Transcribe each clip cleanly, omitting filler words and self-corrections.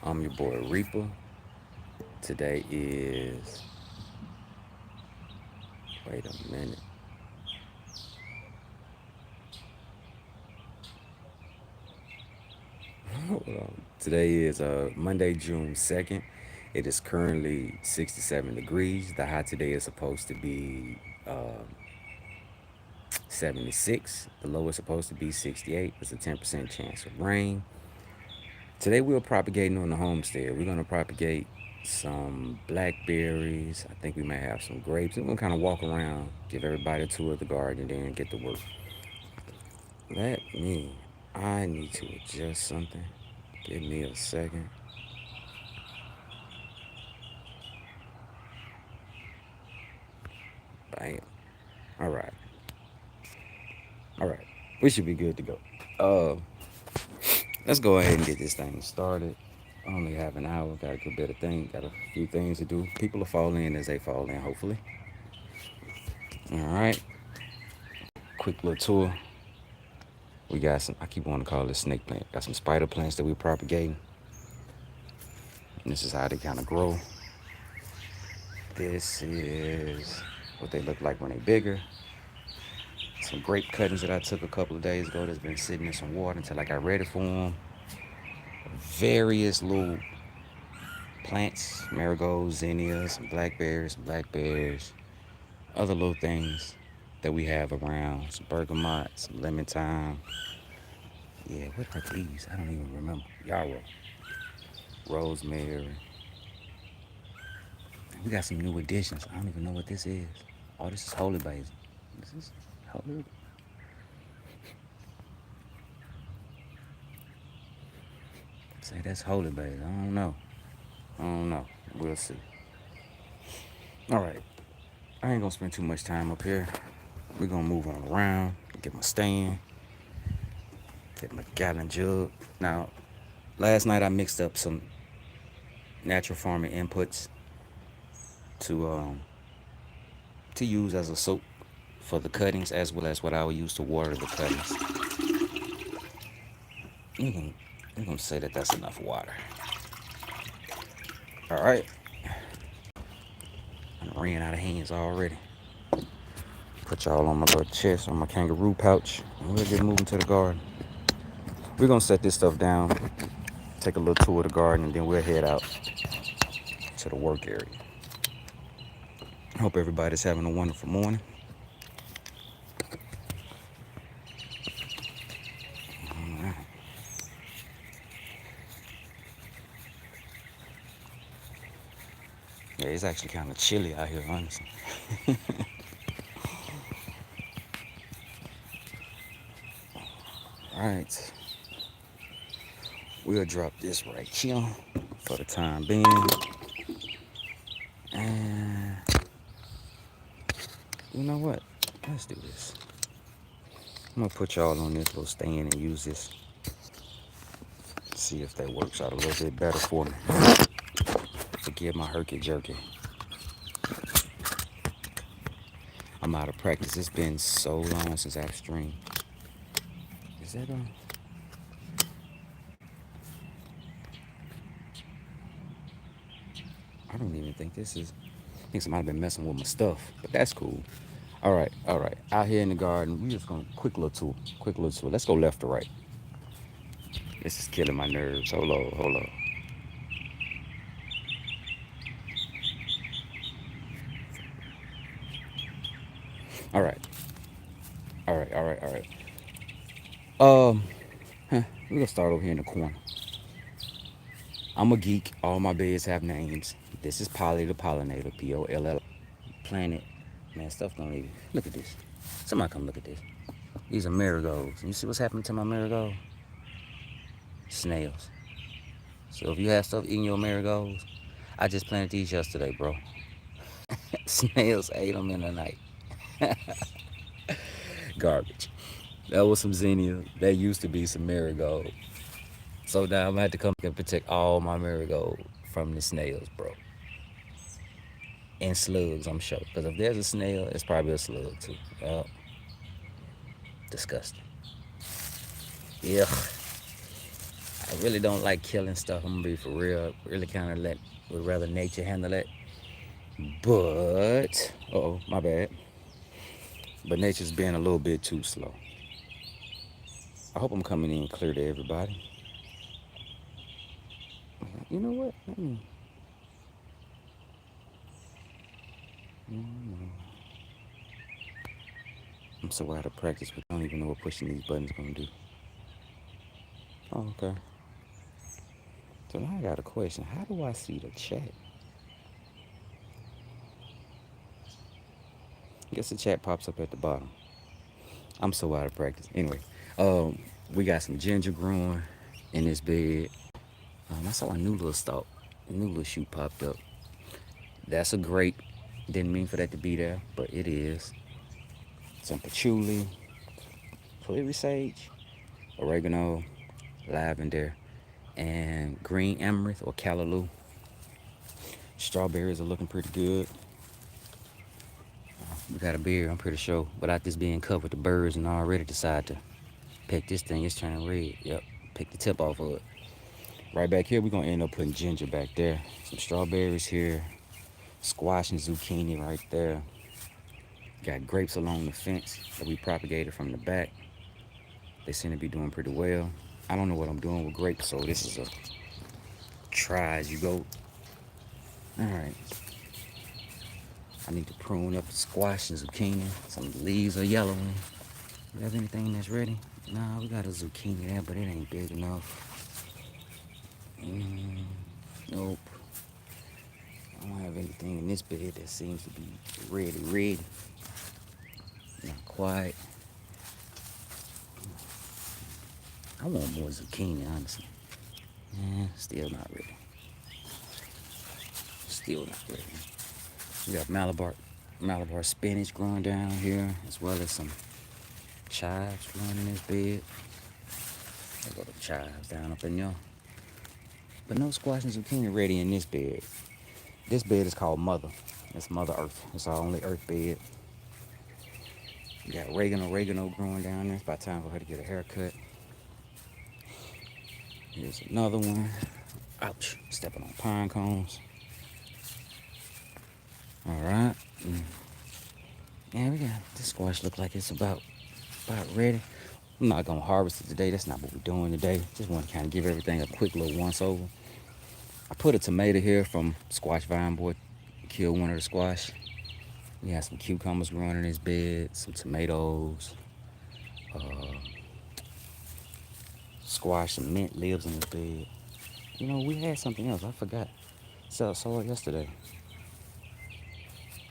I'm your boy Reaper. Today is, wait a minute. Hold on. Today is Monday, June 2nd. It is currently 67 degrees. The high today is supposed to be 76. The low is supposed to be 68. There's a 10% chance of rain. Today we're propagating on the homestead. We're going to propagate some blackberries. I think we may have some grapes. We're going to kind of walk around, give everybody a tour of the garden, and then get to work. I need to adjust something. Give me a second. Bam. All right. All right. We should be good to go. Uh, let's go ahead and get this thing started. I only have an hour. Got a good bit of things. Got a few things to do. People will fall in as they fall in, hopefully. All right. Quick little tour. We got some, I keep wanting to call this snake plant. Got some spider plants that we're propagating. And this is how they kind of grow. This is what they look like when they're bigger. Some grape cuttings that I took a couple of days ago that's been sitting in some water until I got ready for them. Various little plants, marigolds, zinnias, some blackberries, other little things that we have around. Some bergamot, some lemon thyme. Yeah, what are these? I don't even remember. Yarrow, rosemary. We got some new additions. I don't even know what this is. Oh, this is holy basil. This is holy. Say that's holy basil. I don't know. I don't know. We'll see. All right. I ain't gonna spend too much time up here. We're gonna move on around. Get my stand. Get my gallon jug. Now, last night I mixed up some natural farming inputs to um to use as a soap for the cuttings, as well as what I would use to water the cuttings. You can you can say that that's enough water. All right. I ran out of hands already. Put y'all on my little chest, on my kangaroo pouch, and we'll get moving to the garden. We're gonna set this stuff down, take a little tour of the garden, and then we'll head out to the work area. Hope everybody's having a wonderful morning. All right. Yeah, it's actually kind of chilly out here, honestly. All right. We'll drop this right here for the time being. And you know what? Let's do this. I'm gonna put y'all on this little stand and use this. See if that works out a little bit better for me. Forgive my herky jerky. I'm out of practice. It's been so long since I've streamed. Is that on? I don't even think this is. I think somebody been messing with my stuff, but that's cool. All right, all right. Out here in the garden, we just gonna quick little tour. Quick little tour. Let's go left to right. This is killing my nerves. Hold on, hold on. All right, all right, all right, all right. Um, we're gonna start over here in the corner. I'm a geek. All my beds have names. This is Polly the Pollinator, Poll. Planet. Man, stuff don't even. Look at this. Somebody come look at this. These are marigolds. You see what's happening to my marigold? Snails. So if you have stuff eating your marigolds, I just planted these yesterday, bro. Snails ate them in the night. Garbage. That was some zinnia. That used to be some marigold. So now I'm gonna have to come and protect all my marigold from the snails, bro. And slugs, I'm sure. Because if there's a snail, it's probably a slug too. Disgusting. Yeah. I really don't like killing stuff. I'm gonna be for real. Really kind of would rather nature handle it. But my bad. But nature's being a little bit too slow. I hope I'm coming in clear to everybody. You know what? I'm so out of practice, but I don't even know what pushing these buttons gonna do. Oh, okay. So now I got a question. How do I see the chat? I guess the chat pops up at the bottom. I'm so out of practice. Anyway, we got some ginger growing in this bed. I saw a new little shoot popped up. That's a grape. Didn't mean for that to be there, but it is. Some patchouli, clary sage, oregano, lavender, and green amaranth or callaloo. Strawberries are looking pretty good. We got a beer, I'm pretty sure. Without this being covered, the birds and already decide to pick this thing. It's turning red. Yep, pick the tip off of it. Right back here, we're gonna end up putting ginger back there. Some strawberries here, squash and zucchini right there. Got grapes along the fence that we propagated from the back. They seem to be doing pretty well. I don't know what I'm doing with grapes, so this is a try as you go. All right. I need to prune up the squash and zucchini. Some of the leaves are yellowing. Do we have anything that's ready? Nah, we got a zucchini there, but it ain't big enough. Nope. I don't have anything in this bed that seems to be ready. Not quite. I want more zucchini, honestly. Still not ready. Still not ready. We got Malabar spinach growing down here, as well as some chives growing in this bed. There go the chives down up in there. But no squash and zucchini ready in this bed. This bed is called Mother. It's Mother Earth. It's our only earth bed. We got oregano growing down there. It's about time for her to get a haircut. Here's another one. Ouch, stepping on pine cones. All right. Yeah, we got this squash look like it's about ready. I'm not gonna harvest it today. That's not what we're doing today. Just want to kind of give everything a quick little once over. I put a tomato here from Squash Vine Boy. Killed one of the squash. We have some cucumbers growing in this bed, some tomatoes, squash and mint lives in this bed. You know, we had something else. I forgot. Saw it yesterday.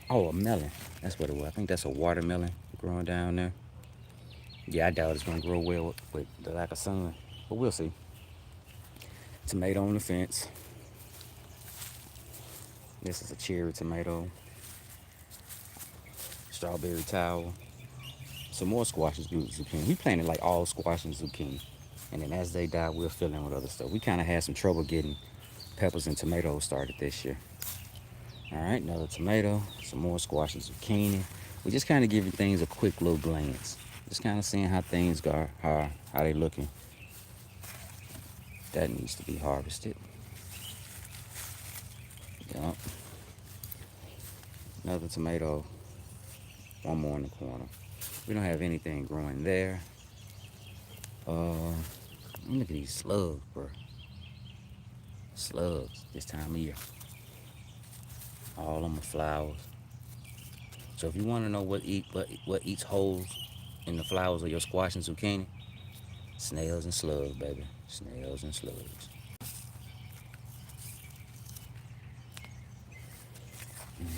Oh, a melon. That's what it was. I think that's a watermelon growing down there. Yeah, I doubt it's gonna grow well with the lack of sun, but we'll see. Tomato on the fence. This is a cherry tomato. Strawberry towel. Some more squash and zucchini. We planted like all squash and zucchini. And then as they die, we'll fill in with other stuff. We kind of had some trouble getting peppers and tomatoes started this year. All right, another tomato, some more squash and zucchini. We just kind of giving things a quick little glance. Just kind of seeing how things are, how they looking. That needs to be harvested. Yep. Another tomato. One more in the corner. We don't have anything growing there. Look at these slugs, bro. Slugs this time of year. All of them are flowers. So if you want to know what eats holes in the flowers of your squash and zucchini, snails and slugs, baby. Snails and slugs.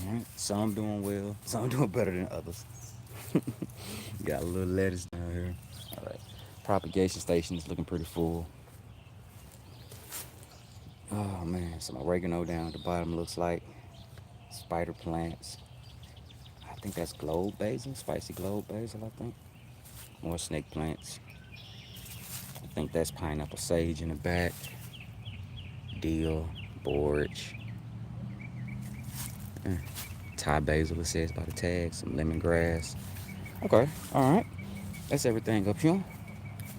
Alright, some doing well, some doing better than others. Got a little lettuce down here. Alright, propagation station is looking pretty full. Oh man, some oregano down at the bottom looks like. Spider plants. I think that's globe basil, spicy globe basil, I think. More snake plants. I think that's pineapple sage in the back. Dill, borage. Thai basil, it says by the tag. Some lemongrass. Okay, all right. That's everything up here.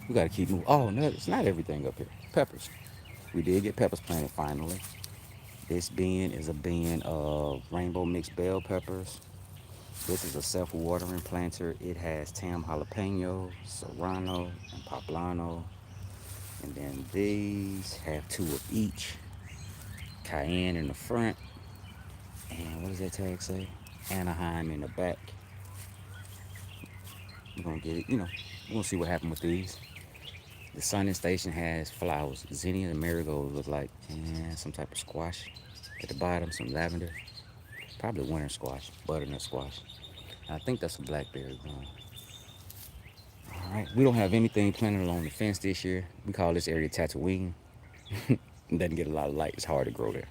We gotta keep moving. Oh, no, it's not everything up here. peppers. We did get peppers planted finally. This bin is a bin of rainbow mixed bell peppers. This is a self-watering planter. It has tam jalapeno, serrano, and poblano. And then these have 2 of each. Cayenne in the front. And what does that tag say? Anaheim in the back. We're gonna get it, we're gonna see what happened with these. The sunning station has flowers. Zinnia and marigolds look like, some type of squash. At the bottom, some lavender. Probably winter squash, butternut squash. And I think that's a blackberry growing. All right, we don't have anything planted along the fence this year. We call this area Tatooine. It doesn't get a lot of light. It's hard to grow there.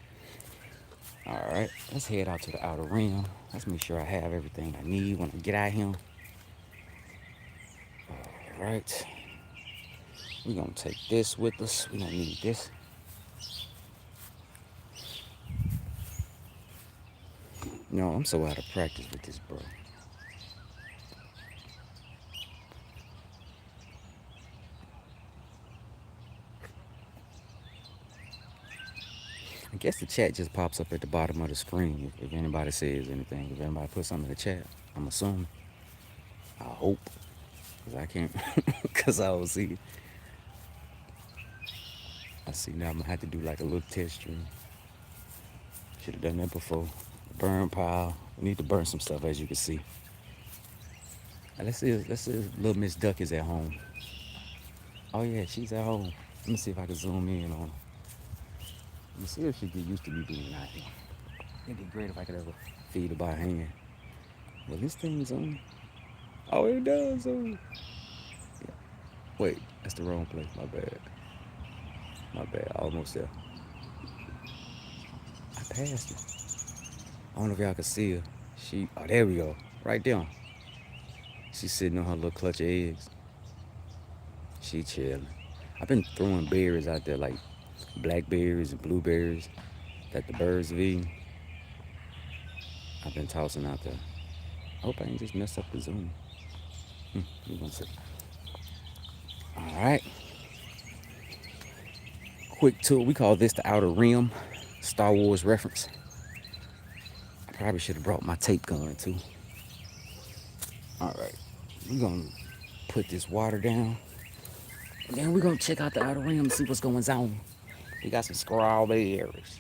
All right, let's head out to the outer rim. Let's make sure I have everything I need when I get out here. All right, we're gonna take this with us. We don't need this. No, I'm so out of practice with this, bro. I guess the chat just pops up at the bottom of the screen if anybody says anything. If anybody puts something in the chat, I'm assuming. I hope. Because I can't. Because I don't see it. I see now I'm going to have to do like a little test stream. Should have done that before. Burn pile. We need to burn some stuff, as you can see. Let's see if little Miss Duck is at home. Oh, yeah, she's at home. Let me see if I can zoom in on her. Let me see if she get used to me being out here. It'd be great if I could ever feed her by hand. Well, this thing's on. Oh, it does. Yeah. Wait, that's the wrong place. My bad. My bad. Almost there. I passed her. I don't know if y'all can see her. Oh, there we go. Right there. She's sitting on her little clutch of eggs. She chilling. I've been throwing berries out there, like blackberries and blueberries that the birds have eaten. I've been tossing out there. I hope I ain't just messed up the zoom. We're gonna see. All right. Quick tour. We call this the Outer Rim. Star Wars reference. I probably should have brought my tape gun too. All right. We're gonna put this water down. And then we're gonna check out the Outer Rim and see what's going on. We got some strawberries.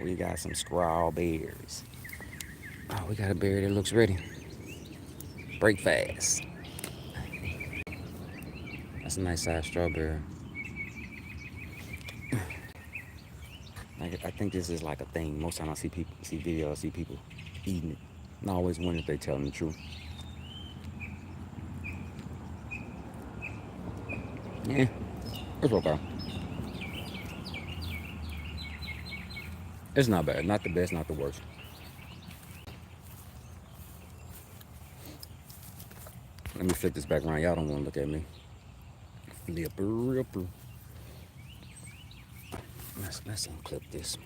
We got some strawberries. Oh, we got a berry that looks ready. Break fast. That's a nice size strawberry. I think this is like a thing. Most time I see videos, I see people eating it. And I always wonder if they telling the truth. Yeah, it's okay. It's not bad. Not the best, not the worst. Let me flip this back around. Y'all don't want to look at me. Flipper. Let's unclip this.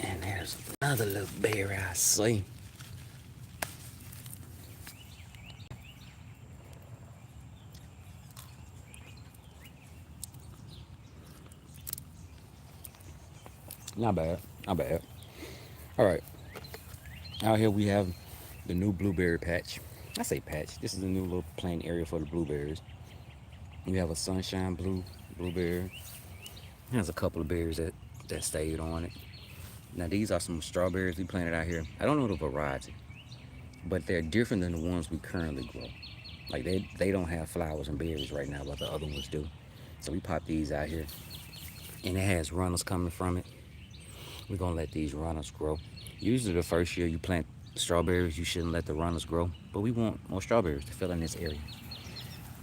And there's another little berry I see. Not bad. Not bad. All right. Out here we have the new blueberry patch. I say patch. This is a new little plant area for the blueberries. We have a sunshine blueberry. There's a couple of berries that stayed on it. Now these are some strawberries we planted out here. I don't know the variety, but they're different than the ones we currently grow. Like they don't have flowers and berries right now, but the other ones do. So we popped these out here, and it has runners coming from it. We're gonna let these runners grow. Usually the first year you plant strawberries, you shouldn't let the runners grow, but we want more strawberries to fill in this area.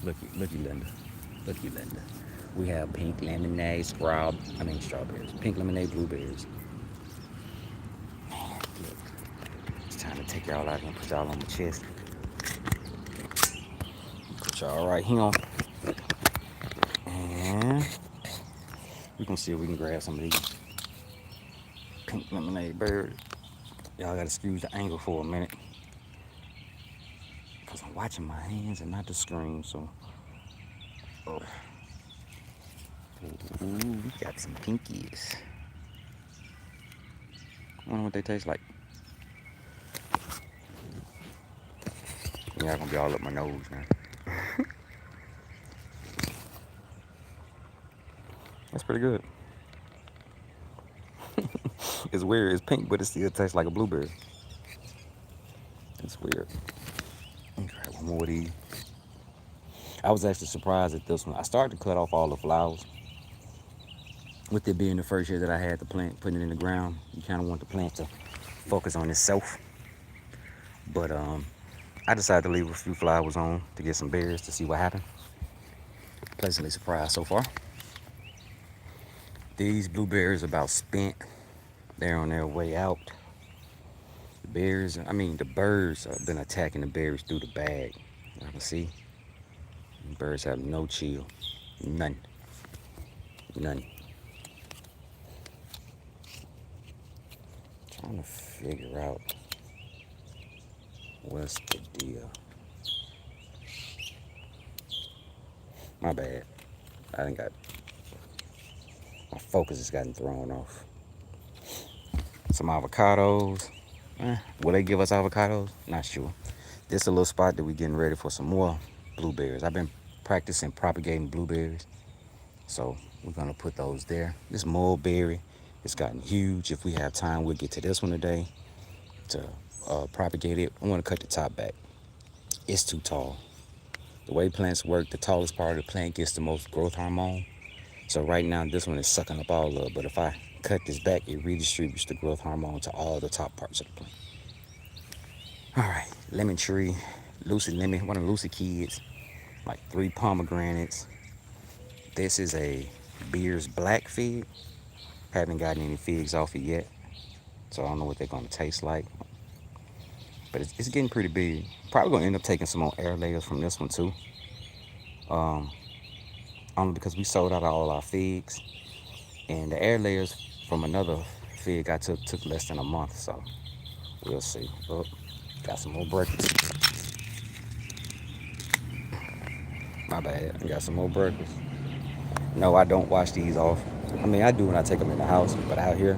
Looky, Linda. Looky, Linda. We have pink lemonade, strawberries. Pink lemonade, blueberries. Man, look. It's time to take y'all out here and put y'all on my chest. Put y'all right here. And we're gonna see if we can grab some of these pink lemonade berries. Y'all gotta excuse the angle for a minute, because I'm watching my hands and not the screen, so. Oh. Ooh, we got some pinkies. I wonder what they taste like. Y'all gonna be all up my nose now. That's pretty good. It's weird. It's pink, but it still tastes like a blueberry. It's weird. Okay, one more of these. I was actually surprised at this one. I started to cut off all the flowers. With it being the first year that I had the plant, putting it in the ground, you kind of want the plant to focus on itself. But I decided to leave a few flowers on to get some berries to see what happened. Pleasantly surprised so far. These blueberries are about spent. They're on their way out. The birds have been attacking the berries through the bag. You can see, the birds have no chill. None. None. Trying to figure out what's the deal. My bad. I didn't got my focus has gotten thrown off. Some avocados. Will they give us avocados? Not sure. This is a little spot that we're getting ready for some more blueberries. I've been practicing propagating blueberries, so we're gonna put those there. This mulberry, it's gotten huge. If we have time, we'll get to this one today to propagate it. I want to cut the top back. It's too tall. The way plants work, the tallest part of the plant gets the most growth hormone. So right now, this one is sucking up all of it. But if I cut this back, it redistributes the growth hormone to all the top parts of the plant. All right, lemon tree, Lucy lemon, one of the Lucy kids, like 3 pomegranates. This is a Beer's black fig. Haven't gotten any figs off it yet, so I don't know what they're gonna taste like. But it's getting pretty big. Probably gonna end up taking some more air layers from this one too. Um, Only because we sold out all our figs, and the air layers from another fig I took less than a month, so we'll see. Oh, got some more breakfast. My bad. I got some more breakfast. No, I don't wash these off. I mean, I do when I take them in the house, but out here,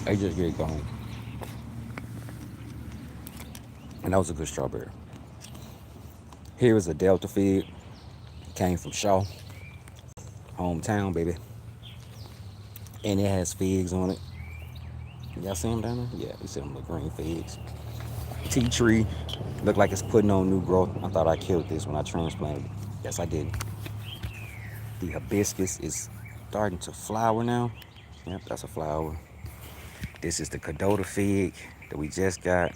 they just get going. And that was a good strawberry. Here is a Delta fig. Came from Shaw, hometown, baby. And it has figs on it. Y'all see them down there? Yeah, you see them little green figs. Tea tree. Look like it's putting on new growth. I thought I killed this when I transplanted it. Yes, I did. The hibiscus is starting to flower now. Yep, that's a flower. This is the Cadota fig that we just got.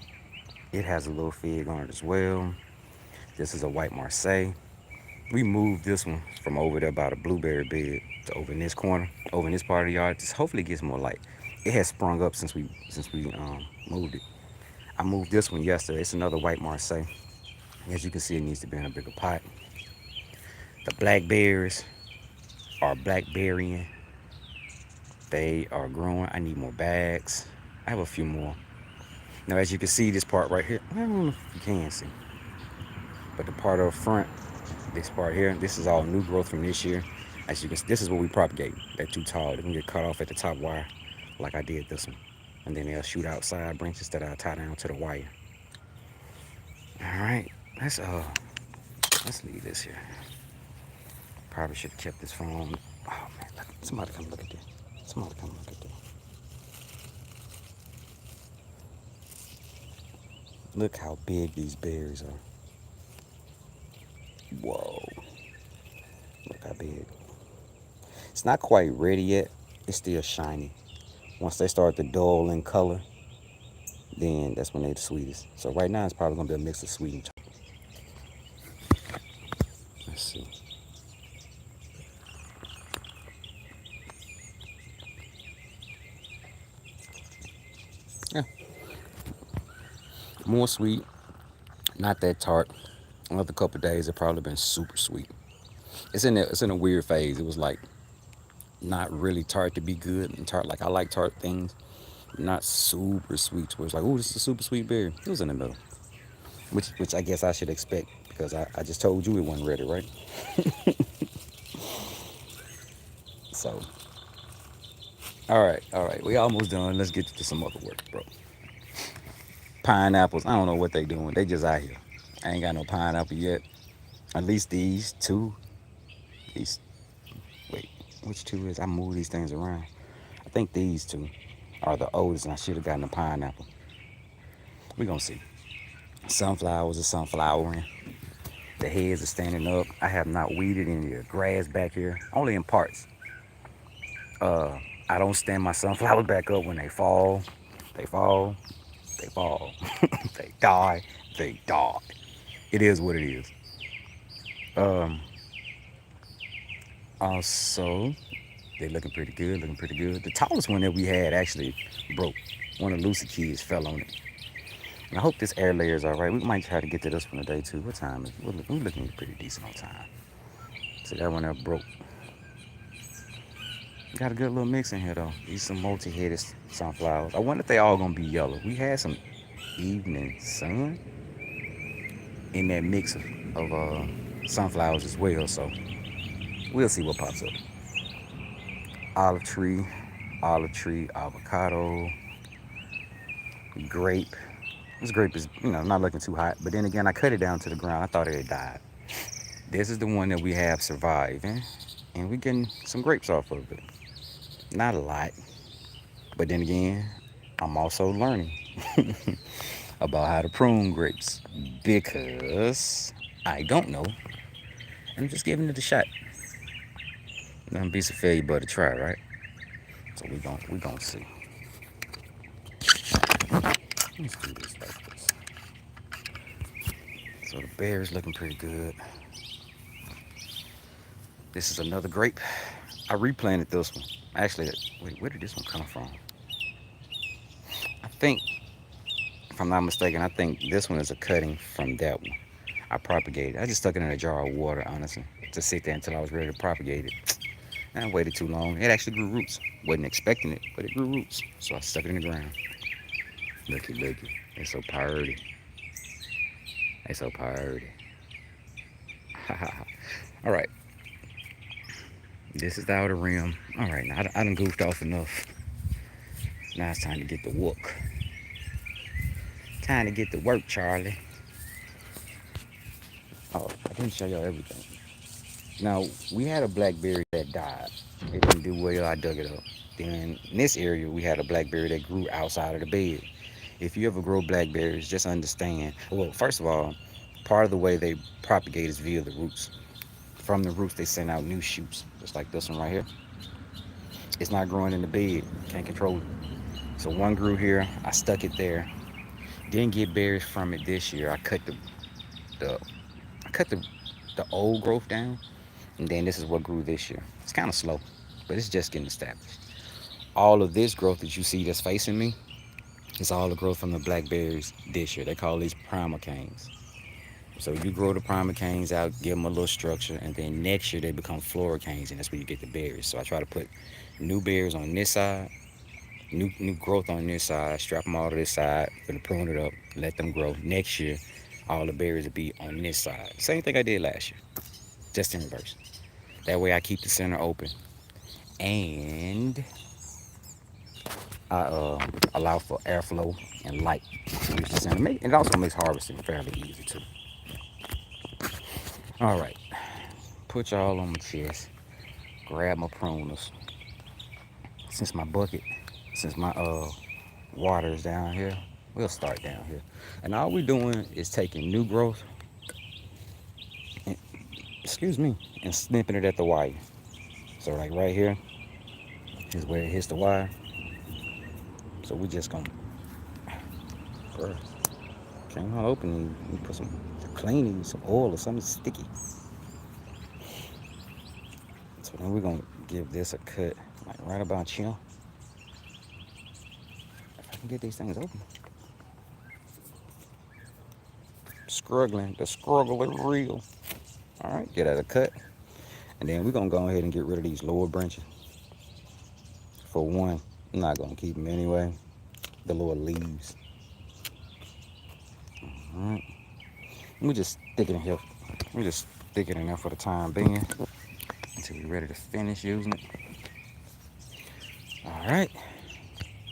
It has a little fig on it as well. This is a white Marseille. We moved this one from over there by the blueberry bed to over in this corner, over in this part of the yard. Just hopefully it gets more light. It has sprung up since we moved it. I moved this one yesterday. It's another white Marseille. As you can see, it needs to be in a bigger pot. The blackberries are blackberrying. They are growing. I need more bags. I have a few more. Now, as you can see, this part right here, I don't know if you can see, but the part up front, this part here, this is all new growth from this year. As you can see, this is what we propagate. They're too tall. They can get cut off at the top wire, like I did this one. And then they'll shoot out side branches that I tie down to the wire. All right, let's leave this here. Probably should have kept this phone. Oh man, look, somebody come look at this. Somebody come look at this. Look how big these berries are. Whoa. Look how big. It's not quite ready yet. It's still shiny. Once they start to dull in color, then that's when they're the sweetest. So right now it's probably gonna be a mix of sweet and chocolate. Let's see. Yeah. More sweet. Not that tart. Another couple of days, it probably been super sweet. It's in a weird phase. It was like not really tart to be good, and tart like I like tart things, not super sweet. Where it's like, oh, this is a super sweet berry. It was in the middle, which I guess I should expect because I just told you it wasn't ready, right? So, all right. We almost done. Let's get to some other work, bro. Pineapples. I don't know what they doing. They just out here. I ain't got no pineapple yet. At least these two. These. Wait, which two is? I move these things around. I think these two are the oldest, and I should have gotten a pineapple. We gonna see. Sunflowers are sunflowering. The heads are standing up. I have not weeded any of the grass back here, only in parts. I don't stand my sunflowers back up when they fall. They fall. They fall. They die. They die. It is what it is. Um, Also, they looking pretty good. Looking pretty good. The tallest one that we had actually broke. One of Lucy kids fell on it. And I hope this air layer is all right. We might try to get to this one today too. What time is? We're looking pretty decent on time. So that one that broke. Got a good little mix in here though. These some multi-headed sunflowers. I wonder if they all gonna be yellow. We had some evening sun in that mix of sunflowers as well. So we'll see what pops up. Olive tree, avocado, grape. This grape is, not looking too hot. But then again, I cut it down to the ground. I thought it had died. This is the one that we have surviving. And we're getting some grapes off of it. Not a lot. But then again, I'm also learning about how to prune grapes. Because I don't know. I'm just giving it a shot. Nothing beats a failure but a try, right? So we gonna see. Let's do this like this. So the berry's looking pretty good. This is another grape. I replanted this one. Actually, wait, where did this one come from? I think, if I'm not mistaken, I think this one is a cutting from that one. I propagated. I just stuck it in a jar of water, honestly, to sit there until I was ready to propagate it. And I waited too long. It actually grew roots. Wasn't expecting it, but it grew roots. So I stuck it in the ground. Looky. It's so pretty. It's so pretty. All right. This is the outer rim. All right, now I done goofed off enough. Now it's time to get to work. Time to get to work, Charlie. Oh, I didn't show y'all everything. Now, we had a blackberry that died. It didn't do well. I dug it up. Then in this area, we had a blackberry that grew outside of the bed. If you ever grow blackberries, just understand. Well, first of all, part of the way they propagate is via the roots. From the roots, they send out new shoots, just like this one right here. It's not growing in the bed. Can't control it. So one grew here. I stuck it there. Didn't get berries from it this year. The I cut the old growth down, and then this is what grew this year. It's kind of slow, but it's just getting established. All of this growth that you see that's facing me is all the growth from the blackberries this year. They call these primer canes. So you grow the primer canes out, give them a little structure, and then next year they become floral canes, and that's where you get the berries. So I try to put new berries on this side, new growth on this side, strap them all to this side, gonna prune it up, let them grow. Next year, all the berries will be on this side. Same thing I did last year, just in reverse. That way I keep the center open, and I allow for airflow and light to reach the center. It also makes harvesting fairly easy too. All right, put y'all on my chest. Grab my pruners. Since my water is down here, we'll start down here. And all we're doing is taking new growth, and, and snipping it at the wire. So like right here is where it hits the wire. So we just gonna, bro, came out open and we put some cleaning, some oil or something sticky. So then we're gonna give this a cut, like right about here. If I can get these things open. The struggle is real. All right, get at a cut. And then we're gonna go ahead and get rid of these lower branches. For one, I'm not gonna keep them anyway. The lower leaves. All right. We just stick it in here. We just stick it in there for the time being until we're ready to finish using it. All right.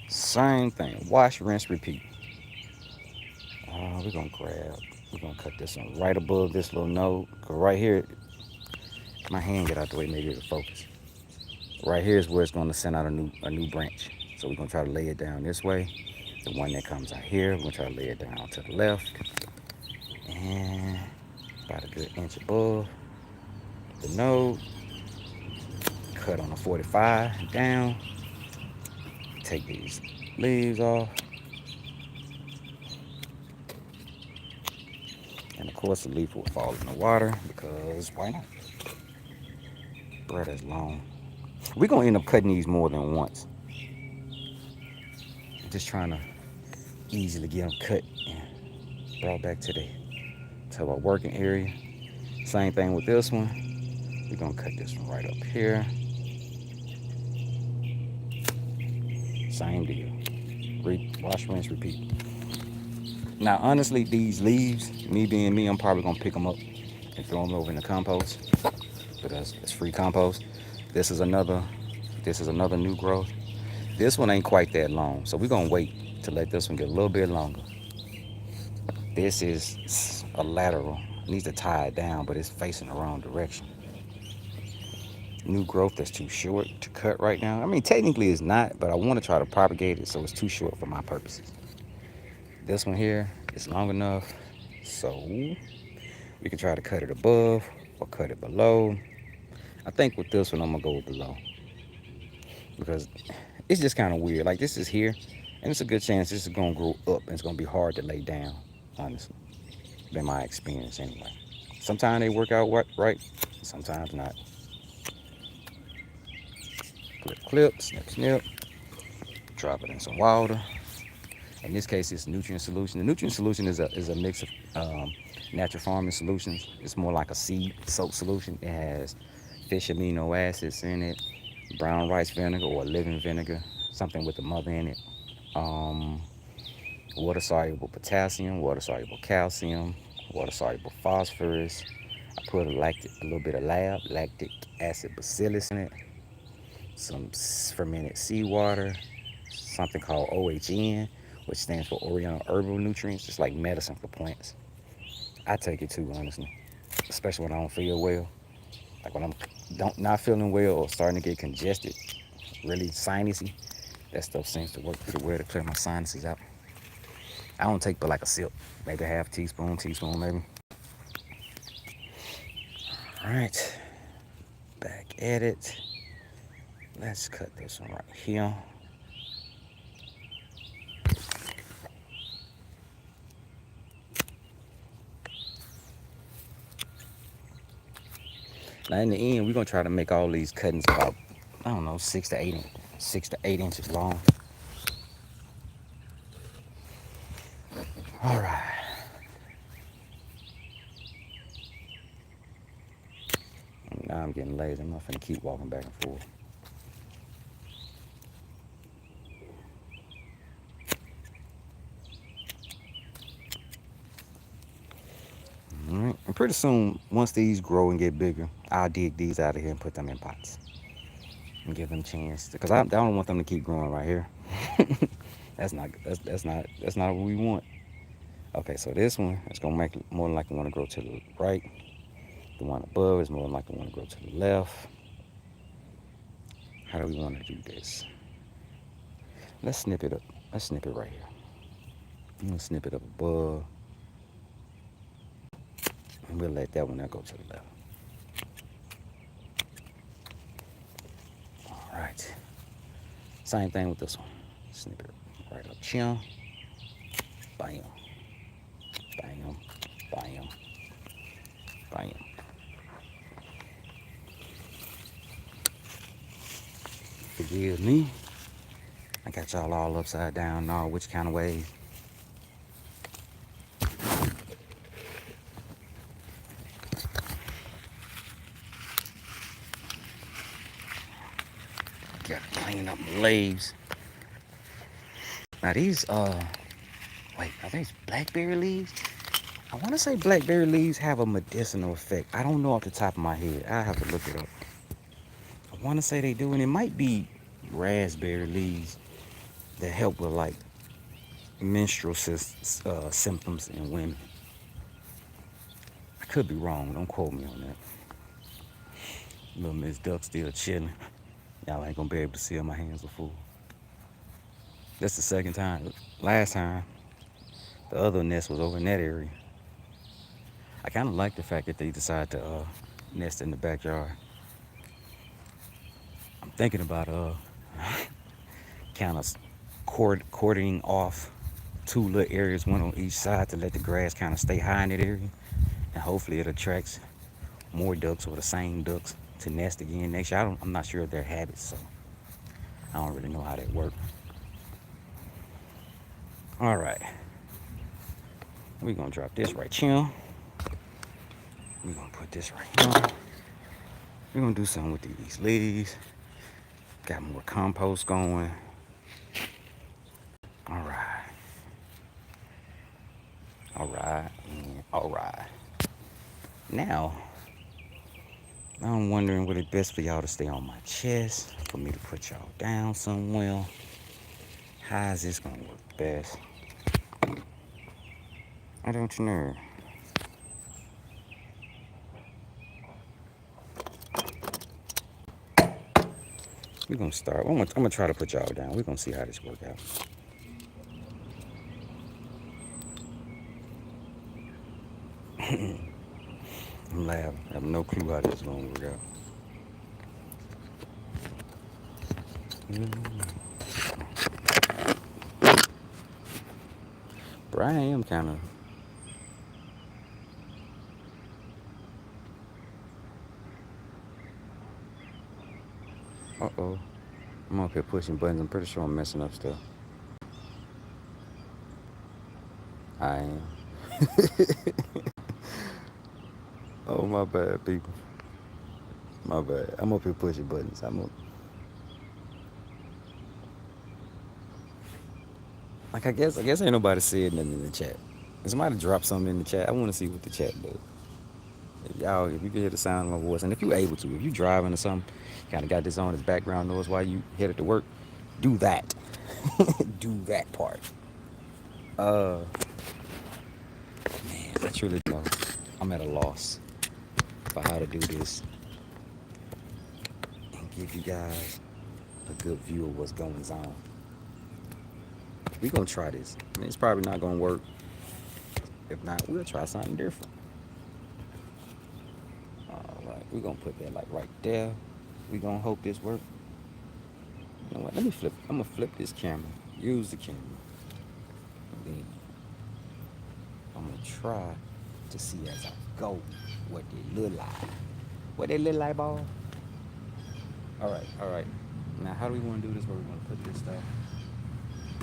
Same thing. Wash, rinse, repeat. We're gonna cut this one right above this little node. Cause right here, my hand get out the way, maybe it'll focus. Right here is where it's gonna send out a new branch. So we're gonna try to lay it down this way. The one that comes out here, we're gonna try to lay it down to the left. And about a good inch above the node. Cut on a 45 down. Take these leaves off. And of course the leaf will fall in the water because why not? Bread is long. We're gonna end up cutting these more than once. Just trying to easily get them cut and brought back to our working area. Same thing with this one. We're gonna cut this one right up here. Same deal. Wash, rinse, repeat. Now, honestly, these leaves, me being me, I'm probably gonna pick them up and throw them over in the compost because it's free compost. This is another new growth. This one ain't quite that long, so we're gonna wait to let this one get a little bit longer. This is a lateral. It needs to tie it down, but it's facing the wrong direction. New growth that's too short to cut right now. I mean, technically it's not, but I want to try to propagate it so it's too short for my purposes. This one here is long enough, so we can try to cut it above or cut it below. I think with this one, I'm gonna go below because it's just kind of weird. Like this is here, and it's a good chance this is gonna grow up and it's gonna be hard to lay down, honestly. Been my experience anyway. Sometimes they work out right, sometimes not. Clip, snip, snip. Drop it in some water. In this case, it's nutrient solution. The nutrient solution is a mix of natural farming solutions. It's more like a seed soap solution. It has fish amino acids in it, brown rice vinegar or living vinegar, something with the mother in it. Water soluble potassium, water soluble calcium, water soluble phosphorus. I put a little bit of lactic acid bacillus in it, some fermented seawater, something called OHN, which stands for Oriental Herbal Nutrients. It's like medicine for plants. I take it too, honestly, especially when I don't feel well. Like when I'm not feeling well or starting to get congested, really sinusy, that stuff seems to work pretty well to clear my sinuses out. I don't take but like a sip, maybe a half teaspoon maybe. All right, back at it. Let's cut this one right here. Now in the end, we're gonna try to make all these cuttings about, I don't know, 6 to 8 inches long. All right. Now I'm getting lazy. I'm not finna keep walking back and forth. All right. And pretty soon, once these grow and get bigger, I'll dig these out of here and put them in pots and give them a chance. Because I don't want them to keep growing right here. That's not what we want. Okay, so this one is gonna make it more than likely want to grow to the right. The one above is more than likely want to grow to the left. How do we want to do this? Let's snip it up. Let's snip it right here. I'm gonna snip it up above. And we'll let that one go to the left. All right. Same thing with this one. Snip it right up here. Bam. Bam. Bam. Bam. Forgive me. I got y'all all upside down, all which kind of way. Gotta clean up my leaves. Now these, wait, are these blackberry leaves? I want to say blackberry leaves have a medicinal effect. I don't know off the top of my head. I have to look it up. I want to say they do, and it might be raspberry leaves that help with like menstrual symptoms in women. I could be wrong. Don't quote me on that. Little Miss Duck still chilling. Y'all ain't gonna be able to see her. My hands are full. That's the second time. Last time, the other nest was over in that area. I kind of like the fact that they decided to nest in the backyard. I'm thinking about kind of cording off two little areas, one on each side, to let the grass kind of stay high in that area, and hopefully it attracts more ducks or the same ducks to nest again next year. I'm not sure of their habits, so I don't really know how that works. All right, we're gonna drop this right here. We're gonna put this right here. We're gonna do something with these leaves. Got more compost going. All right. All right. And all right. Now, I'm wondering, would it best for y'all to stay on my chest, for me to put y'all down somewhere? How is this gonna work best? I don't know. We're gonna start. I'm gonna try to put y'all down. We're gonna see how this works out. I'm laughing. I have no clue how this is gonna work out. But I am kind of. Uh-oh. I'm up here pushing buttons. I'm pretty sure I'm messing up stuff. I am. Oh, my bad, people. My bad. I'm up here pushing buttons. Like, I guess ain't nobody said nothing in the chat. If somebody drop something in the chat, I want to see what the chat does. If you can hear the sound of my voice, and if you're able to, if you're driving or something, kind of got this on as background noise while you headed to work, do that. Do that part. Man, I truly know. I'm at a loss for how to do this and give you guys a good view of what's going on. We're gonna try this. I mean, it's probably not gonna work. If not, we'll try something different. All right, we're gonna put that like right there. We're gonna hope this works. You know what? Let me flip. I'm gonna flip this camera. Use the camera. And then I'm gonna try to see as I go what they look like. What they look like, ball? All right, all right. Now, how do we want to do this? Where we want to put this stuff?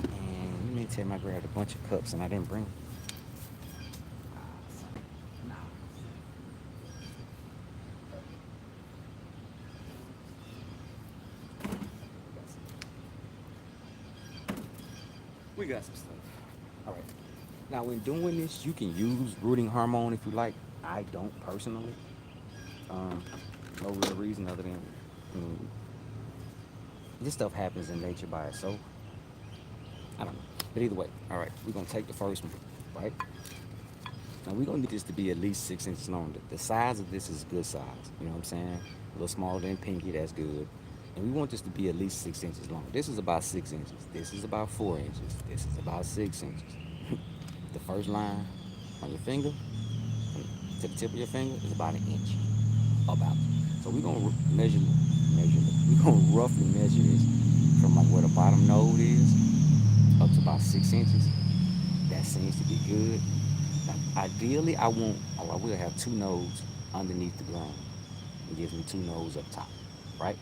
And let me tell you, I grabbed a bunch of cups and I didn't bring them. We got some stuff. All right. Now, when doing this, you can use rooting hormone if you like. I don't personally. No real reason other than this stuff happens in nature by itself. I don't know. But either way, all right, we're going to take the first one, right? Now, we're going to need this to be at least 6 inches long. The size of this is good size. You know what I'm saying? A little smaller than pinky, that's good. And we want this to be at least 6 inches long. This is about 6 inches. This is about 4 inches. This is about 6 inches. The first line on your finger, to the tip of your finger, is about 1 inch. About. So we're going to measure it. We're going to roughly measure this from like where the bottom node is up to about 6 inches. That seems to be good. Now, ideally, I will have 2 nodes underneath the ground. It gives me 2 nodes up top, right?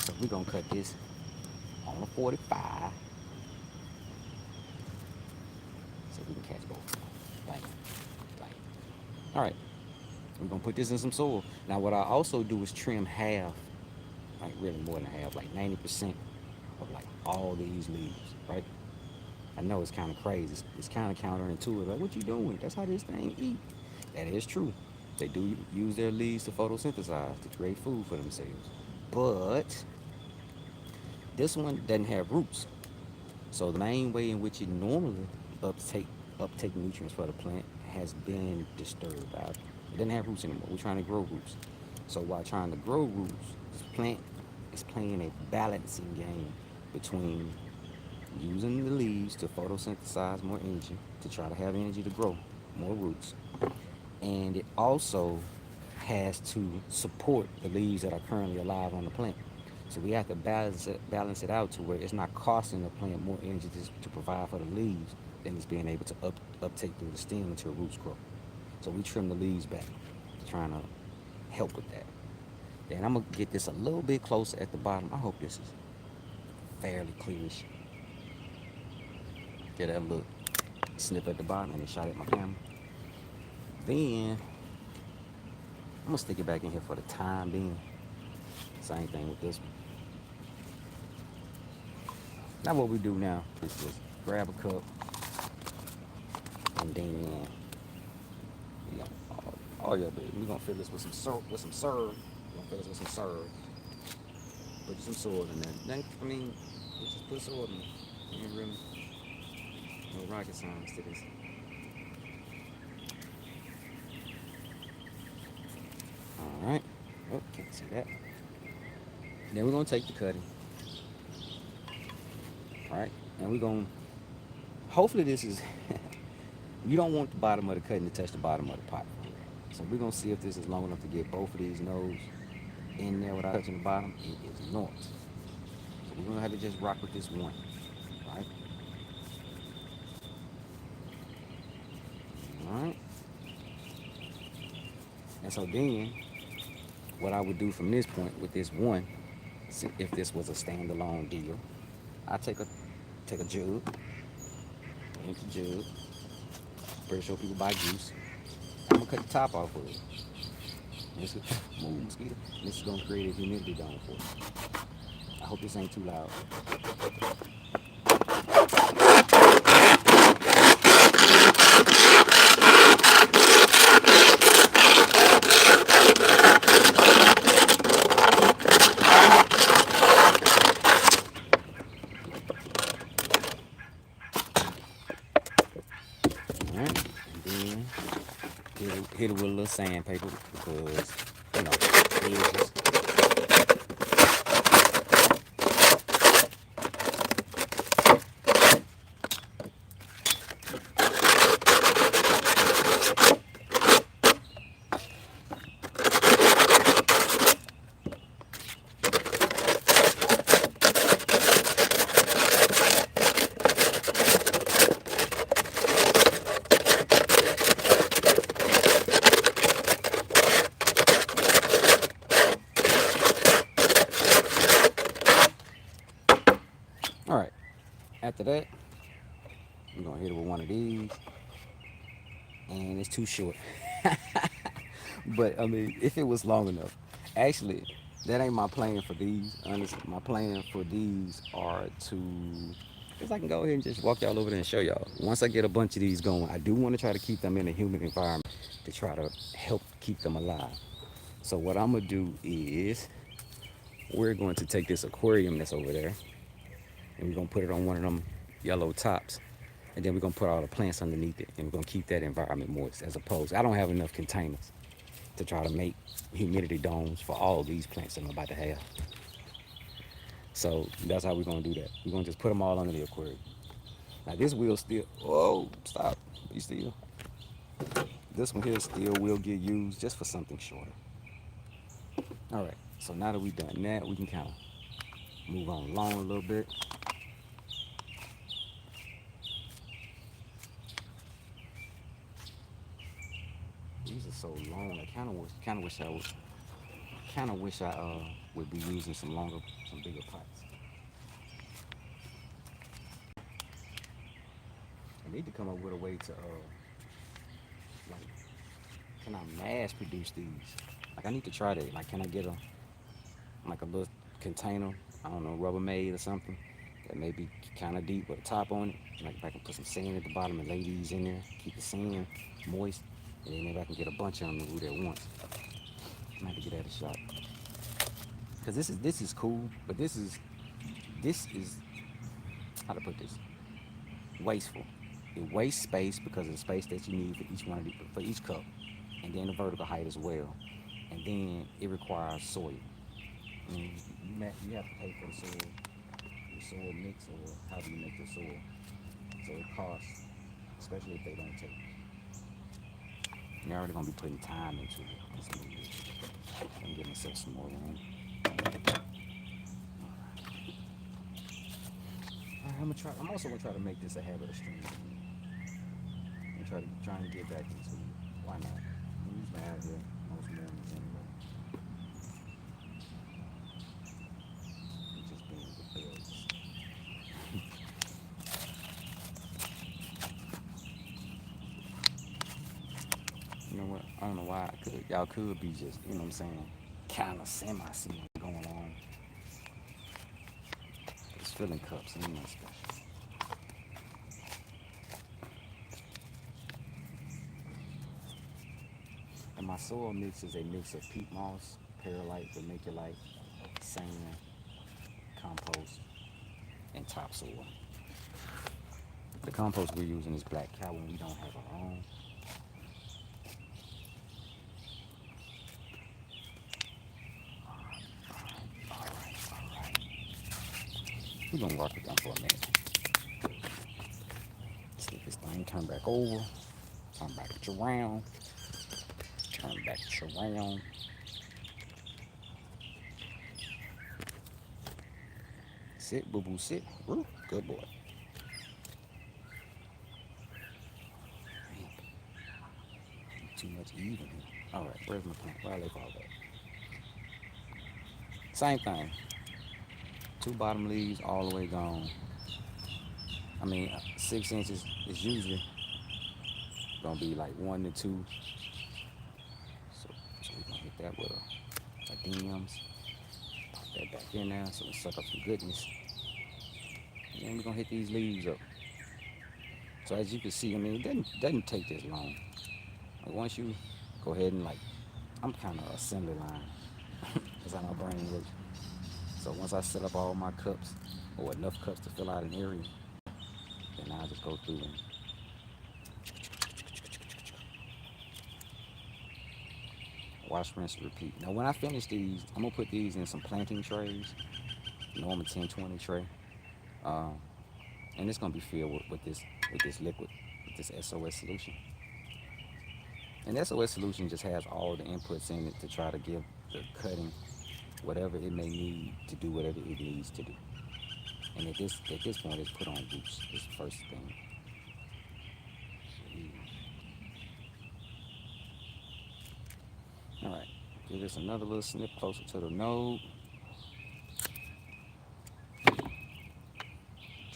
So we're going to cut this on a 45 so we can catch both. Bang, bang. All right, we're going to put this in some soil. Now, what I also do is trim half, like really more than half, like 90% of like all these leaves, right? I know it's kind of crazy. It's kind of counterintuitive. Like, what you doing? That's how this thing eat. That is true. They do use their leaves to photosynthesize, to create food for themselves. But This one doesn't have roots. So the main way in which it normally uptake uptake nutrients for the plant has been disturbed. It doesn't have roots anymore. We're trying to grow roots. So while trying to grow roots, this plant is playing a balancing game between using the leaves to photosynthesize more energy to try to have energy to grow more roots, and it also has to support the leaves that are currently alive on the plant. So we have to balance it out to where it's not costing the plant more energy to provide for the leaves than it's being able to uptake through the stem until roots grow. So we trim the leaves back, trying to help with that. Then I'm gonna get this a little bit closer at the bottom. I hope this is fairly clearish. Get that little snip at the bottom and then shot at my camera. Then I'm gonna stick it back in here for the time being. Same thing with this one. Now what we do now is just grab a cup and then you know, all your baby. We're gonna fill this with some syrup. We're gonna fill this with some syrup. Put some soil in there. Then we just put soil in there. Ain't really no rocket science to this. All right. Oh, can't see that. Then we're gonna take the cutting. All right, and we're gonna. Hopefully this is. You don't want the bottom of the cutting to touch the bottom of the pot. So we're gonna see if this is long enough to get both of these nodes in there without touching the bottom. It is not. So we're gonna have to just rock with this one, right? All right. And so then, what I would do from this point with this one, if this was a standalone deal, I take a jug, empty jug. Pretty sure people buy juice. I'm gonna cut the top off of it. Move, mosquito. This is gonna create a humidity dome for it. I hope this ain't too loud. Alright, and then hit it with a little sandpaper because, you know, edges. Alright, after that, we're gonna hit it with one of these. And it's too short. But I mean, if it was long enough. Actually, that ain't my plan for these. Honestly, my plan for these are to, because I can go ahead and just walk y'all over there and show y'all. Once I get a bunch of these going, I do want to try to keep them in a humid environment to try to help keep them alive. So what I'm gonna do is we're going to take this aquarium that's over there and we're gonna put it on one of them yellow tops. And then we're gonna put all the plants underneath it and we're gonna keep that environment moist, as opposed, I don't have enough containers to try to make humidity domes for all of these plants that I'm about to have. So that's how we're gonna do that. We're gonna just put them all under the aquarium. Now this will still, oh, stop, be still. This one here still will get used just for something shorter. All right, so now that we've done that, we can kind of move on along a little bit. These are so long. I kind of wish I would be using some bigger pots. I need to come up with a way to like, can I mass produce these? Like I need to try that. Like, can I get a little container? I don't know, Rubbermaid or something that may be kind of deep with a top on it. Like if I can put some sand at the bottom and lay these in there, keep the sand moist, and then maybe I can get a bunch of them to root at once. I might have to get that a shot. Cause this is cool, but this is this is, how to put this, wasteful. It wastes space because of the space that you need for each one of for each cup, and then the vertical height as well. And then it requires soil. I mean, you have to pay for the soil, your soil mix, or however you make your soil. So it costs, especially if they don't take. You're already gonna be putting time into it. Let's move this. I'm give myself some more room. I'm also gonna try to make this a habit of streaming. And trying to get back into it. Why not? I'm usually out here most mornings anyway. I'm just being rebellious. You know what? I don't know why y'all could be just, you know what I'm saying, kind of semi-seeing going on. It's filling cups, ain't nothing special. And my soil mix is a mix of peat moss, perlite, vermiculite, sand, compost, and topsoil. The compost we're using is black cow when we don't have our own. Alright. We're gonna rock it down for a minute. See if this thing turn back over, turn back around, turn back around. Sit, boo boo, sit. Ooh, good boy. Too much even. Alright, where's my plant? Where are they fall back? Same thing. 2 bottom leaves all the way gone. I mean, 6 inches is usually gonna be like 1 to 2. So we're gonna hit that with a DMs. Pop that back in there so we suck up some goodness. And then we're gonna hit these leaves up. So as you can see, I mean, it doesn't take this long. Like once you go ahead and I'm kind of assembly line. That's how my brain works. So once I set up all my cups, or enough cups to fill out an area, then I'll just go through and wash, rinse, repeat. Now when I finish these, I'm gonna put these in some planting trays, normal 10-20 tray, and it's gonna be filled with this liquid, with this SOS solution. And SOS solution just has all the inputs in it to try to give the cutting whatever it may need to do whatever it needs to do. And at this point, it's put on roots. This is the first thing. All right, give this another little snip closer to the node.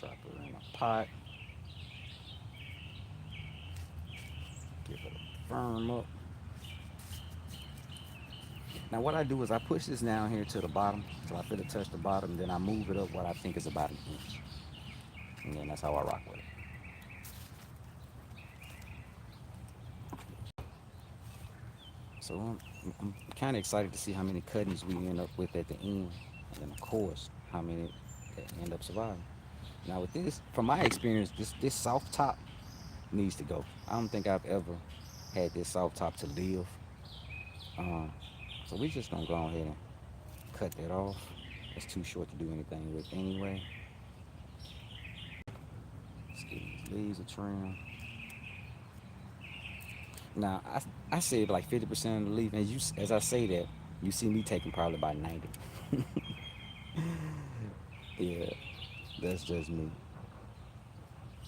Drop it in a pot. Give it a firm up. Now what I do is I push this down here to the bottom till I feel it touch the bottom, then I move it up what I think is about 1 inch. And then that's how I rock with it. So I'm kind of excited to see how many cuttings we end up with at the end. And then of course, how many that end up surviving. Now with this, from my experience, this soft top needs to go. I don't think I've ever had this soft top to live. So we're just gonna go ahead and cut that off. It's too short to do anything with anyway. Let's give these leaves a trim. Now I save like 50% of the leaf, and as I say that, you see me taking probably about 90. Yeah, that's just me.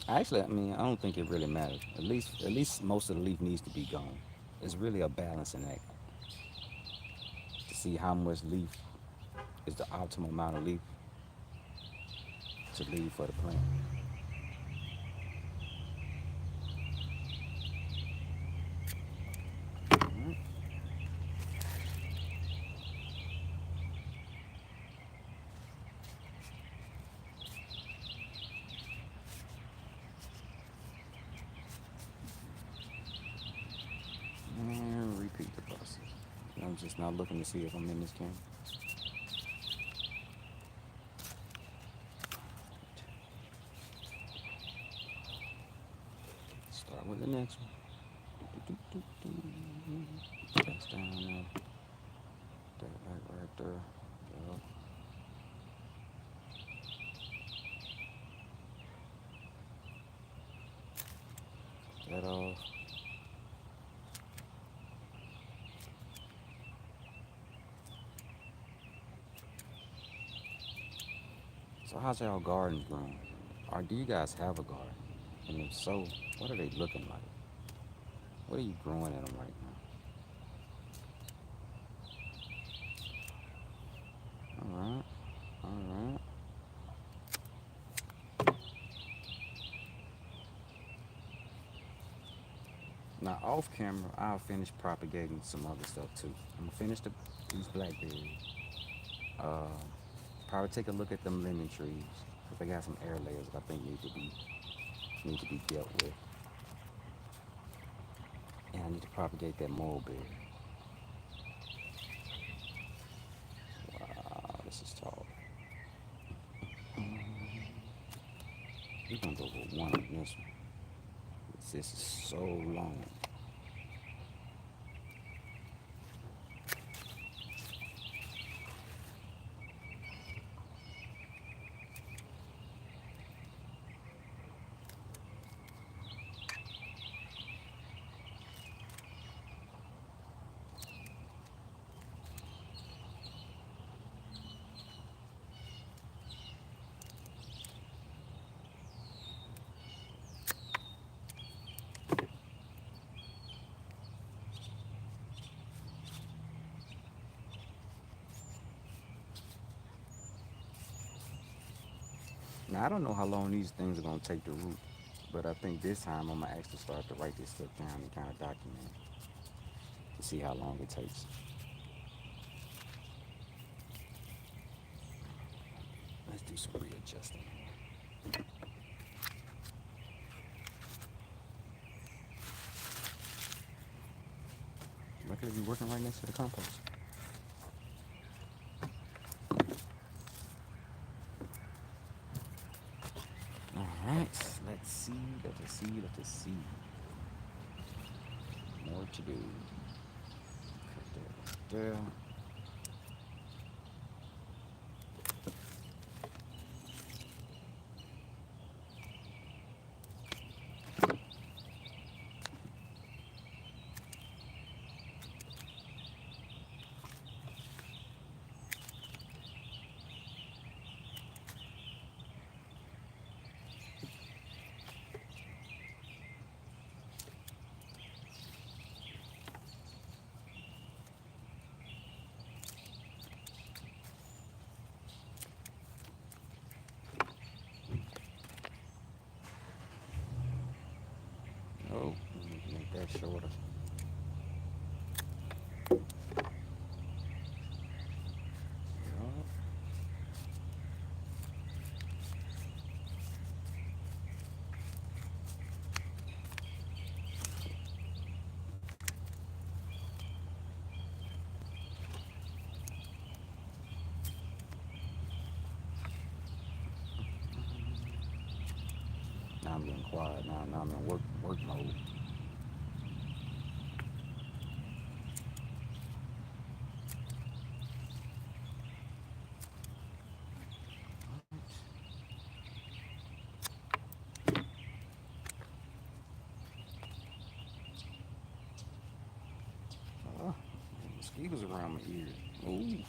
Actually, I mean, I don't think it really matters. At least most of the leaf needs to be gone. It's really a balancing act to see how much leaf is the optimal amount of leaf to leave for the plant. Right. And repeat the process. I'm just not looking to see if I'm in this camera. Start with the next one. That's down there. That right there. Yep. That off. So how's y'all gardens growing? Or do you guys have a garden? And if so, what are they looking like? What are you growing in them right now? All right, all right. Now off camera, I'll finish propagating some other stuff too. I'm gonna finish these blackberries. Uh, Probably take a look at them lemon trees. Cause they got some air layers that I think need to be dealt with. And I need to propagate that mulberry. Wow, this is tall. We're gonna go with one on this one. This is so long. Now I don't know how long these things are gonna take to root, but I think this time I'm gonna actually start to write this stuff down and kind of document it to see how long it takes. Let's do some readjusting. Look at you working right next to the compost. All right, let's see. More to do. Cut that right there. Oh, make that shorter. Yup. Now I'm getting quiet. Now I'm in work mode. Oh, mosquitoes around my ears. Ooh.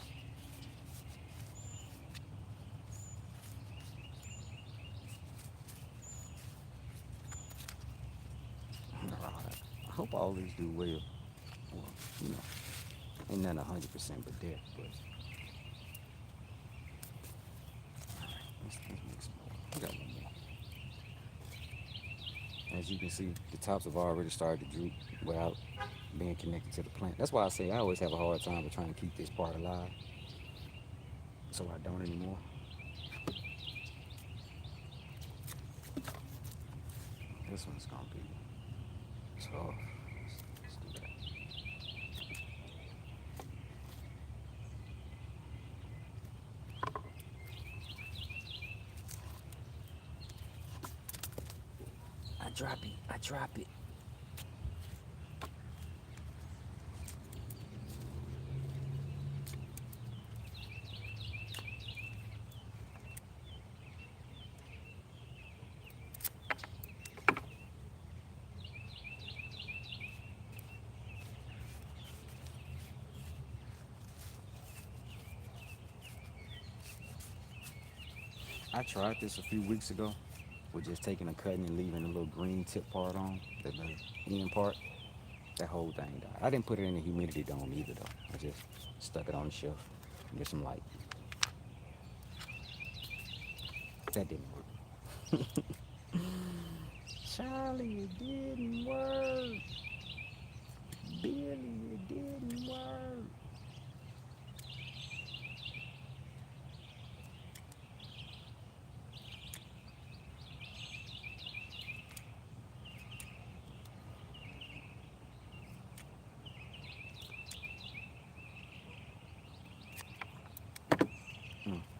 Alright. I hope all these do well. Well, you know, ain't nothing 100% but death, but alright, let's make some more. I got one more. As you can see, the tops have already started to droop without being connected to the plant. That's why I say I always have a hard time with trying to keep this part alive. So I don't anymore. This one's gonna be tough. Let's do that. I drop it. I drop it. I tried this a few weeks ago with just taking a cutting and leaving the little green tip part on, the end part. That whole thing died. I didn't put it in the humidity dome either though. I just stuck it on the shelf and get some light. That didn't work. Charlie, it didn't work. Billy, it didn't work.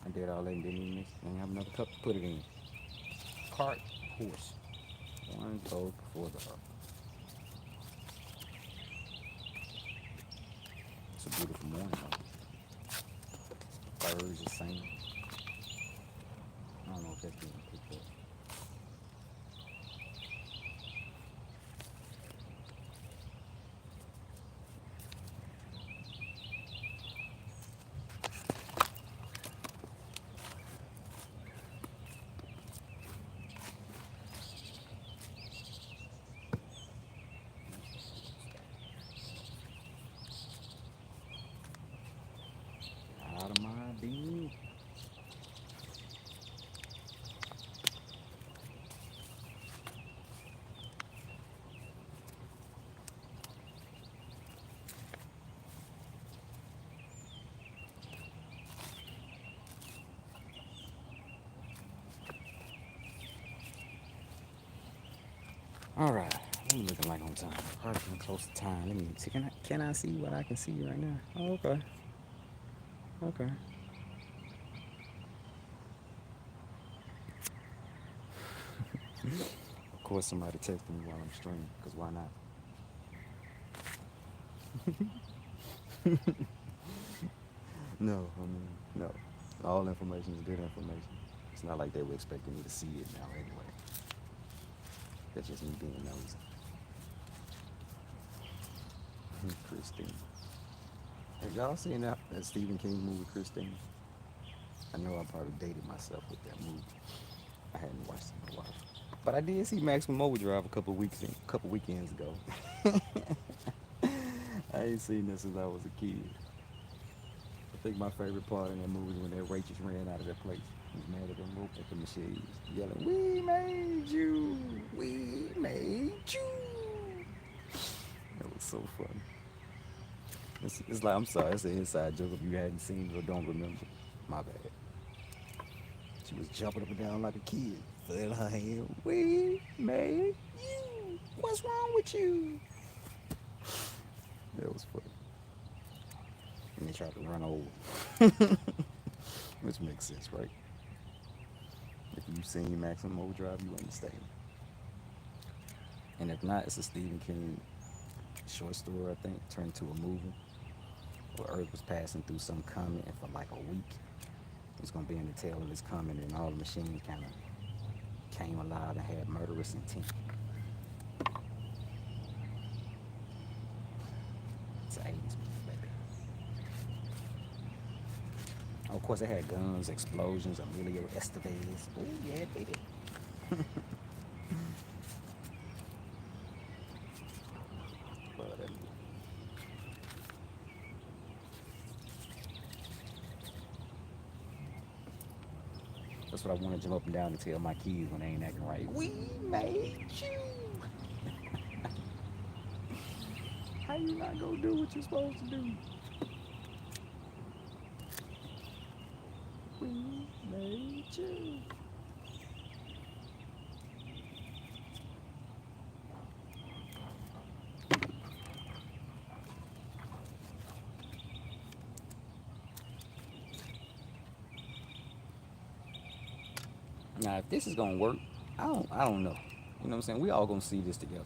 I did all that and didn't even mix. Didn't have another cup to put it in. Cart horse. One goes before the other. It's a beautiful morning though. Birds are singing. I don't know if that's being picked up. Out of my bean. All right, what are we looking like on time? Probably getting close to time. Let me see. Can I see what I can see right now? Oh, okay. Okay. Of course, somebody texting me while I'm streaming, because why not? No, I mean, no. All information is good information. It's not like they were expecting me to see it now anyway. That's just me being nosy. Christine. Have y'all seen that Stephen King movie, Christine? I know I probably dated myself with that movie. I hadn't watched it in a while. But I did see Maximum Overdrive a couple weekends ago. I ain't seen this since I was a kid. I think my favorite part in that movie was when that waitress ran out of that place. He was mad at them rope at the machines, yelling, "We made you! We made you!" That was so funny. It's like, I'm sorry, it's an inside joke if you hadn't seen it or don't remember. My bad. She was jumping up and down like a kid. Fell her hand. "We made you. What's wrong with you?" That was funny. And they tried to run over. Which makes sense, right? If you've seen Maximum Overdrive, you understand. And if not, it's a Stephen King short story, I think, turned into a movie where Earth was passing through some comet, and for like a week, it was going to be in the tail of this comet, and all the machines kind of came alive and had murderous intent. It's an 80s movie, baby. Oh, of course, they had guns, explosions, Emilio Estevez. Oh, yeah, baby. Love that movie. That's what I want to jump up and down and tell my kids when they ain't acting right. "We made you." How you not gonna do what you're supposed to do? We made you. Now, if this is gonna work, I don't know. You know what I'm saying? We all gonna see this together.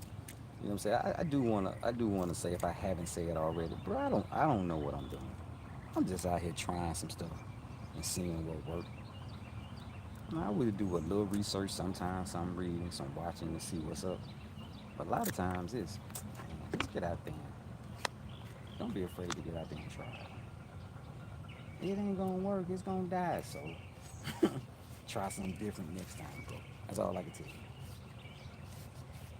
You know what I'm saying? I do wanna say, if I haven't said it already, bro, I don't know what I'm doing. I'm just out here trying some stuff and seeing what works. I would do a little research sometimes, some reading, some watching to see what's up. But a lot of times it's, man, just get out there. Don't be afraid to get out there and try. It ain't gonna work. It's gonna die. So try something different next time, bro. That's all I can tell you.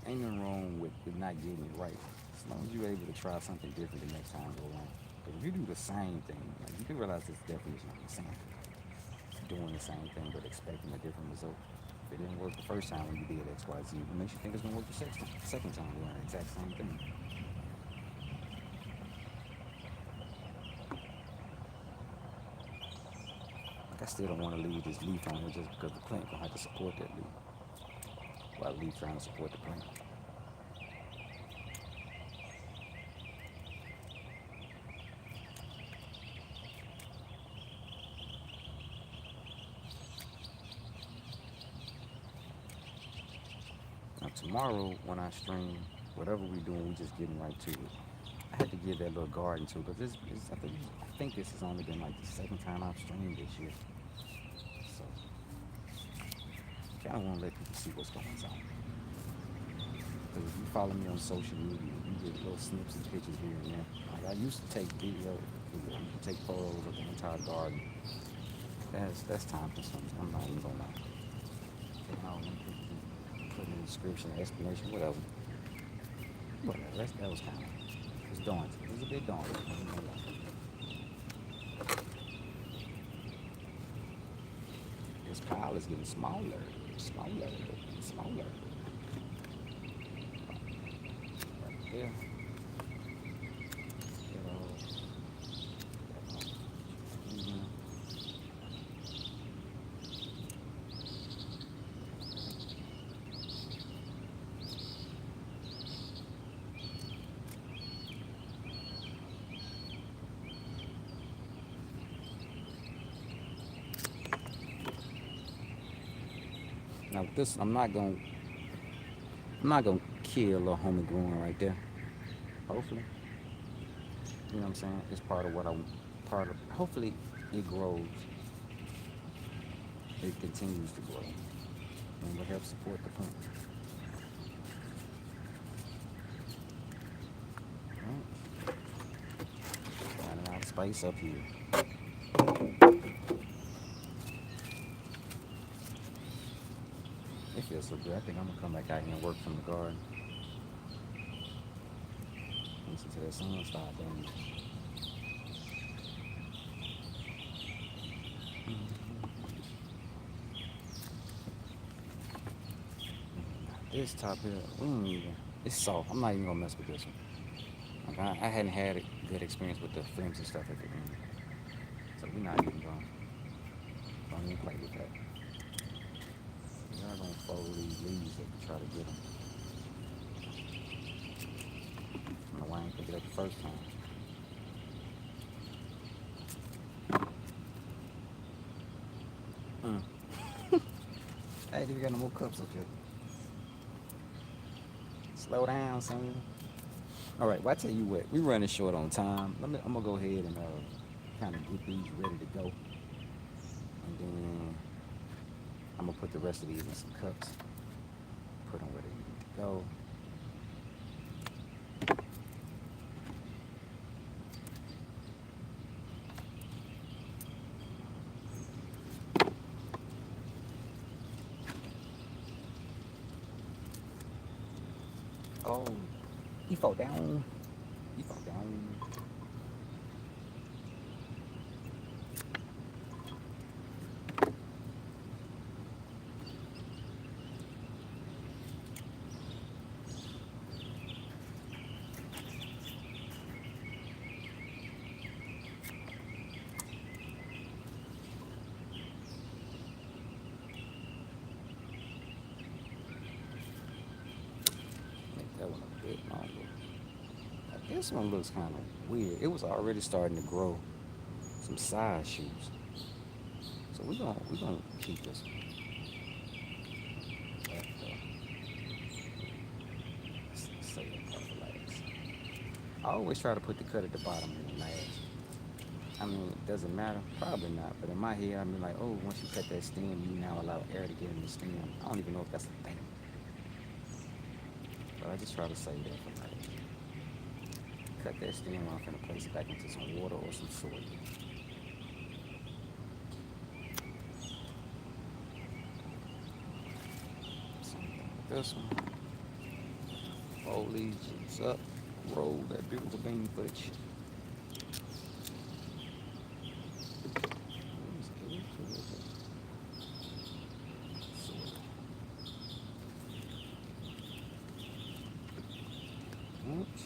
Ain't nothing wrong with not getting it right. As long as you're able to try something different the next time go around. Because if you do the same thing, like, you can realize this definition of insanity. Doing the same thing but expecting a different result. If it didn't work the first time when you did X, Y, Z, it makes you think it's gonna work the second time doing the exact same thing. Like, I still don't want to leave this leaf on here just because the plant gonna have to support that leaf. While the leaf trying to support the plant. Now tomorrow when I stream, whatever we doing, we just getting right to it. I had to give that little garden too, because I think this has only been like the second time I've streamed this year. So kind of want to let people see what's going on. Because if you follow me on social media, you get little snips and pictures here and there. Like, I used to take take photos of the entire garden. That's time consuming. I'm not even gonna lie. Taking all them pictures and putting in the description, explanation, whatever. Whatever. That was kind of, it's daunting. It was a bit daunting. I'm not gonna lie. This pile is getting smaller, smaller, smaller. Right there. You know, mhm. Now this, I'm not gonna kill a homie growing right there. Hopefully, you know what I'm saying. It's part of what I part of. Hopefully, it grows. It continues to grow, and will help support the plant. Right? Finding out space up here. It feels so good. I think I'm gonna come back out here and work from the garden. Listen to that sun start burning. This top here, we don't even. It's soft. I'm not even gonna mess with this one. Like, I hadn't had a good experience with the films and stuff at the end, so we're not even going. Don't even play with that. We're not gonna fold these leaves if we try to get them. I don't know why I didn't pick it up the first time. Mm. Hey, we got no more cups up here. Slow down, son. All right, well, I tell you what, we running short on time. I'm gonna go ahead and kind of get these ready to go, and then I'm gonna put the rest of these in some cups. Put them where they need to go. Oh, he fall down. He fall down. Make that one a bit longer. This one looks kind of weird. It was already starting to grow some side shoots, so we're gonna keep this one. I always try to put the cut at the bottom and last. I mean, does it matter? Probably not. But in my head, I mean, like, oh, once you cut that stem, you now allow air to get in the stem. I don't even know if that's a thing. But I just try to say that for like, cut that stem off and place it back into some water or some soil. Something like this one. Foliage is up. Roll that beautiful bean footage. Oops.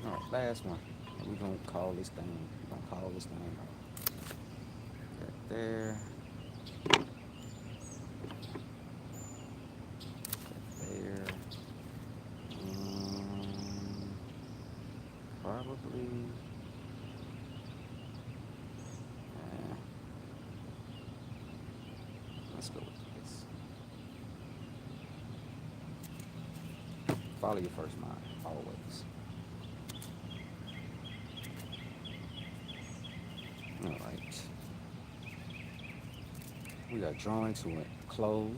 All right, last one. We're gonna call this thing. We're gonna call this thing right there. There. Mm, probably. Uh, let's go with this. Follow your first mind, always. All right. We are drawing to a close.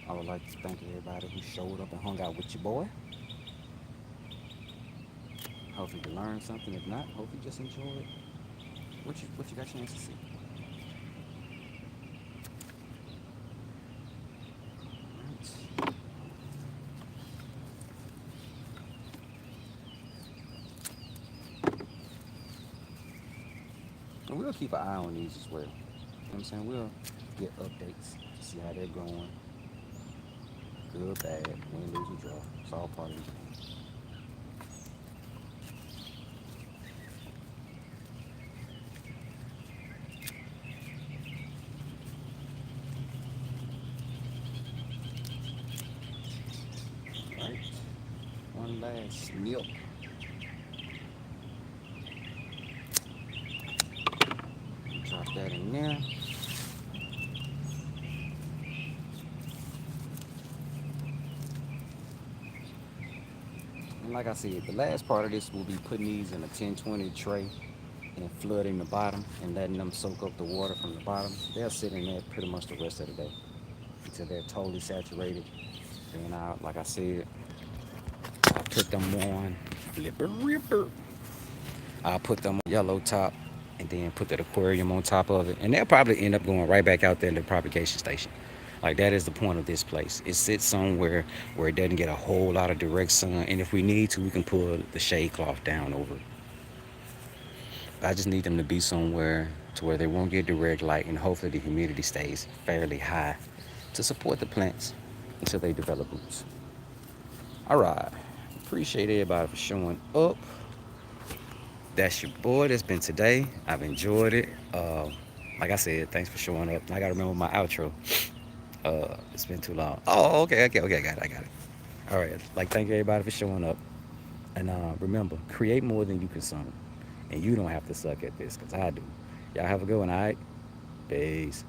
I would like to thank everybody who showed up and hung out with your boy. Hopefully you learned something. If not, hope you just enjoyed what you got a chance to see. Right. And we'll keep an eye on these as well. You know what I'm saying? We'll get updates to see how they're going. Good, bad, win, lose, or draw. It's all part of the game. Right? One last snip. Drop that in there. And like I said, the last part of this will be putting these in a 10-20 tray and flooding the bottom and letting them soak up the water from the bottom. They'll sit in there pretty much the rest of the day until they're totally saturated. Then like I said, I put them on flipper ripper. I'll put them on yellow top and then put that aquarium on top of it. And they'll probably end up going right back out there in the propagation station. Like that is the point of this place. It sits somewhere where it doesn't get a whole lot of direct sun. And if we need to, we can pull the shade cloth down over it. I just need them to be somewhere to where they won't get direct light and hopefully the humidity stays fairly high to support the plants until they develop roots. All right. Appreciate everybody for showing up. That's your boy. That's been today. I've enjoyed it. Like I said, thanks for showing up. I gotta remember my outro. It's been too long. Oh, okay. I got it. All right. Like, thank everybody for showing up. And remember, create more than you consume. And you don't have to suck at this, because I do. Y'all have a good one, all right? Peace.